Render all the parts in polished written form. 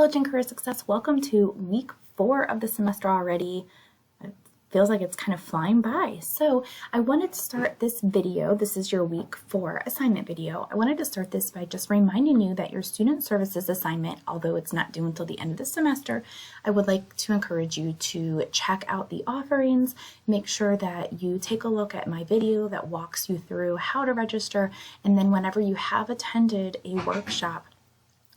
College and Career Success. Welcome to week 4 of the semester already. It feels like it's kind of flying by. So I wanted to start this video. This is your week 4 assignment video. I wanted to start this by just reminding you that your student services assignment, although it's not due until the end of the semester, I would like to encourage you to check out the offerings. Make sure that you take a look at my video that walks you through how to register. And then whenever you have attended a workshop,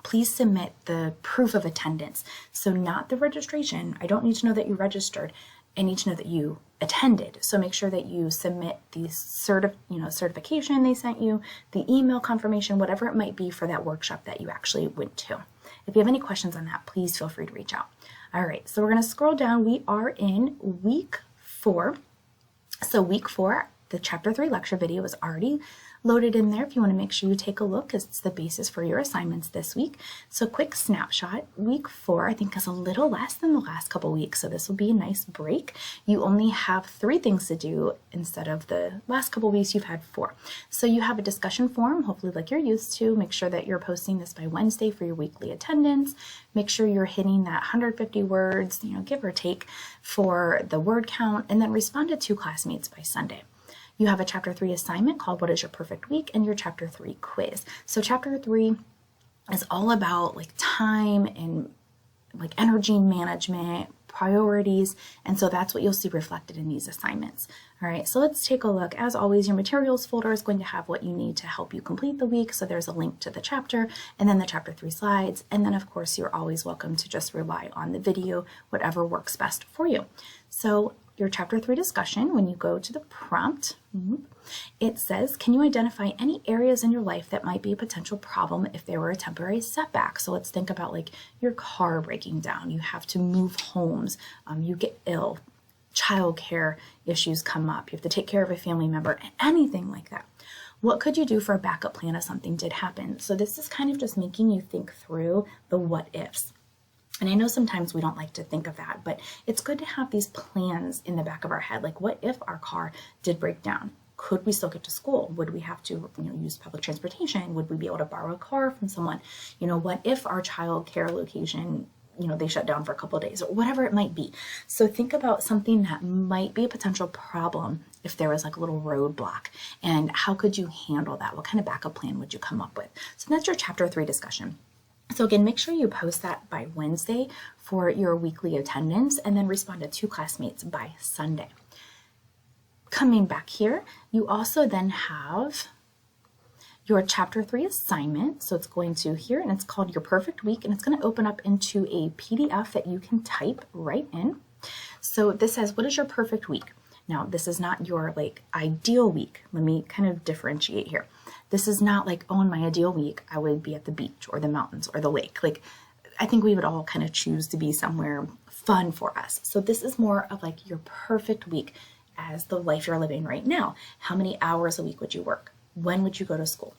please submit the proof of attendance. So not the registration. I don't need to know that you registered. I need to know that you attended. So make sure that you submit the certification they sent you, the email confirmation, whatever it might be for that workshop that you actually went to. If you have any questions on that, please feel free to reach out. All right, so we're going to scroll down. We are in week 4. So week 4, the chapter 3 lecture video is already loaded in there if you want to make sure you take a look, because it's the basis for your assignments this week. So quick snapshot, week 4 I think is a little less than the last couple weeks, so this will be a nice break. You only have 3 things to do instead of the last couple weeks you've had 4. So you have a discussion forum, hopefully like you're used to. Make sure that you're posting this by Wednesday for your weekly attendance. Make sure you're hitting that 150 words, give or take, for the word count, and then respond to 2 classmates by Sunday. You have a chapter 3 assignment called What is Your Perfect Week, and your chapter 3 quiz. So chapter 3 is all about time and energy management, priorities, and so that's what you'll see reflected in these assignments. All right, so let's take a look. As always, your materials folder is going to have what you need to help you complete the week. So there's a link to the chapter and then the chapter 3 slides. And then of course, you're always welcome to just rely on the video, whatever works best for you. So your chapter 3 discussion, when you go to the prompt, it says, can you identify any areas in your life that might be a potential problem if there were a temporary setback? So let's think about your car breaking down, you have to move homes, you get ill, childcare issues come up, you have to take care of a family member, anything like that. What could you do for a backup plan if something did happen? So this is kind of just making you think through the what ifs. And I know sometimes we don't like to think of that, but it's good to have these plans in the back of our head. Like, what if our car did break down? Could we still get to school? Would we have to use public transportation? Would we be able to borrow a car from someone? What if our child care location, they shut down for a couple of days, or whatever it might be. So think about something that might be a potential problem if there was a little roadblock, and how could you handle that? What kind of backup plan would you come up with? So that's your chapter 3 discussion. So again, make sure you post that by Wednesday for your weekly attendance, and then respond to 2 classmates by Sunday. Coming back here, you also then have your chapter 3 assignment. So it's going to here, and it's called Your Perfect Week, and it's going to open up into a PDF that you can type right in. So this says, what is your perfect week? Now, this is not your ideal week. Let me kind of differentiate here. This is not oh, in my ideal week, I would be at the beach or the mountains or the lake. I think we would all kind of choose to be somewhere fun for us. So this is more of your perfect week as the life you're living right now. How many hours a week would you work? When would you go to school?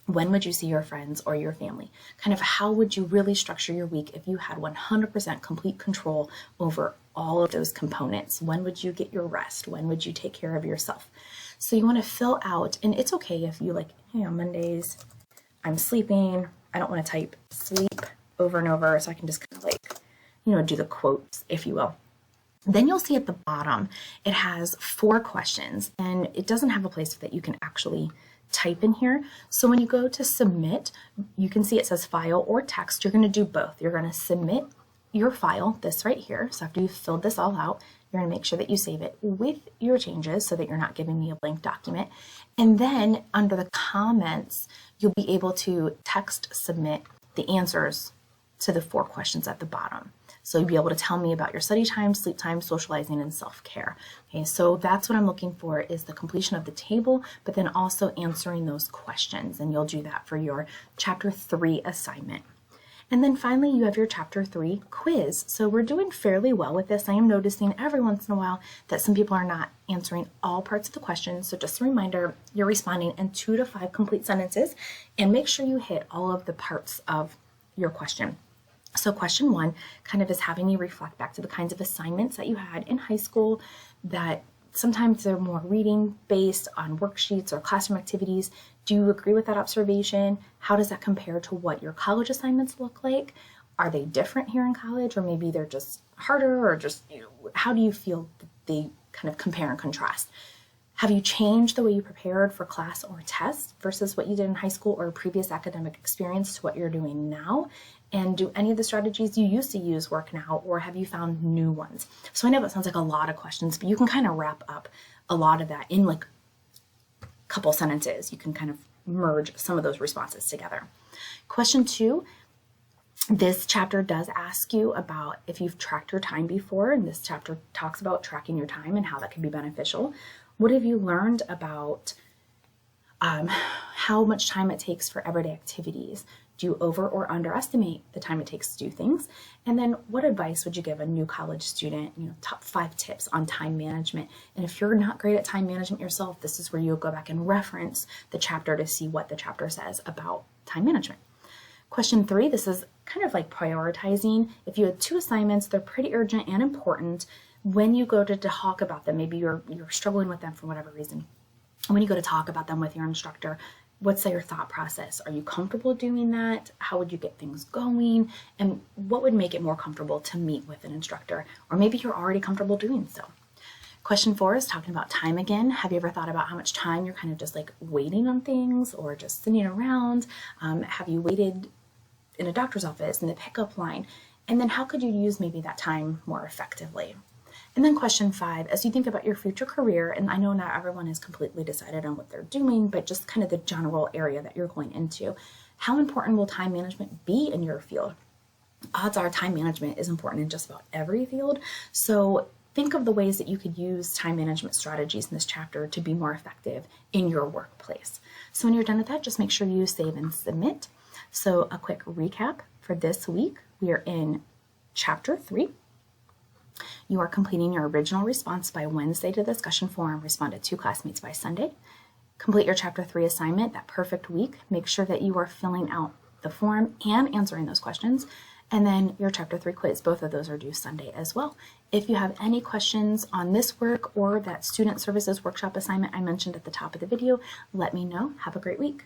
When would you see your friends or your family? Kind of how would you really structure your week if you had 100% complete control over all of those components? When would you get your rest? When would you take care of yourself? So you want to fill out, and it's okay if you on Mondays, I'm sleeping, I don't want to type sleep over and over, so I can just kind of do the quotes, if you will. Then you'll see at the bottom, it has 4 questions, and it doesn't have a place that you can actually type in here. So when you go to submit, you can see it says file or text. You're going to do both. You're going to submit your file, this right here. So after you've filled this all out, you're going to make sure that you save it with your changes so that you're not giving me a blank document. And then under the comments, you'll be able to text submit the answers to the 4 questions at the bottom. So you'll be able to tell me about your study time, sleep time, socializing, and self-care. Okay, so that's what I'm looking for, is the completion of the table, but then also answering those questions. And you'll do that for your chapter 3 assignment. And then finally, you have your chapter 3 quiz. So we're doing fairly well with this. I am noticing every once in a while that some people are not answering all parts of the questions. So just a reminder, you're responding in 2 to 5 complete sentences, and make sure you hit all of the parts of your question. So question 1 kind of is having you reflect back to the kinds of assignments that you had in high school that sometimes they're more reading based on worksheets or classroom activities. Do you agree with that observation? How does that compare to what your college assignments look like? Are they different here in college, or maybe they're just harder, or just, how do you feel that they kind of compare and contrast? Have you changed the way you prepared for class or test versus what you did in high school or a previous academic experience to what you're doing now? And do any of the strategies you used to use work now, or have you found new ones? So I know that sounds like a lot of questions, but you can kind of wrap up a lot of that in like a couple sentences. You can kind of merge some of those responses together. Question 2, this chapter does ask you about if you've tracked your time before, and this chapter talks about tracking your time and how that can be beneficial. What have you learned about how much time it takes for everyday activities? Do you over or underestimate the time it takes to do things? And then what advice would you give a new college student, top 5 tips on time management? And if you're not great at time management yourself, this is where you'll go back and reference the chapter to see what the chapter says about time management. Question 3, this is kind of like prioritizing. If you had 2 assignments, they're pretty urgent and important. When you go to talk about them, maybe you're struggling with them for whatever reason. And when you go to talk about them with your instructor, what's your thought process? Are you comfortable doing that? How would you get things going? And what would make it more comfortable to meet with an instructor? Or maybe you're already comfortable doing so. Question 4 is talking about time again. Have you ever thought about how much time you're kind of just like waiting on things or just sitting around? Have you waited in a doctor's office, in the pickup line? And then how could you use maybe that time more effectively? And then question 5, as you think about your future career, and I know not everyone has completely decided on what they're doing, but just kind of the general area that you're going into, how important will time management be in your field? Odds are time management is important in just about every field. So think of the ways that you could use time management strategies in this chapter to be more effective in your workplace. So when you're done with that, just make sure you save and submit. So a quick recap for this week, we are in chapter 3. You are completing your original response by Wednesday to the discussion forum. Respond to 2 classmates by Sunday. Complete your chapter 3 assignment that perfect week. Make sure that you are filling out the form and answering those questions. And then your chapter 3 quiz, both of those are due Sunday as well. If you have any questions on this work or that student services workshop assignment I mentioned at the top of the video, let me know. Have a great week.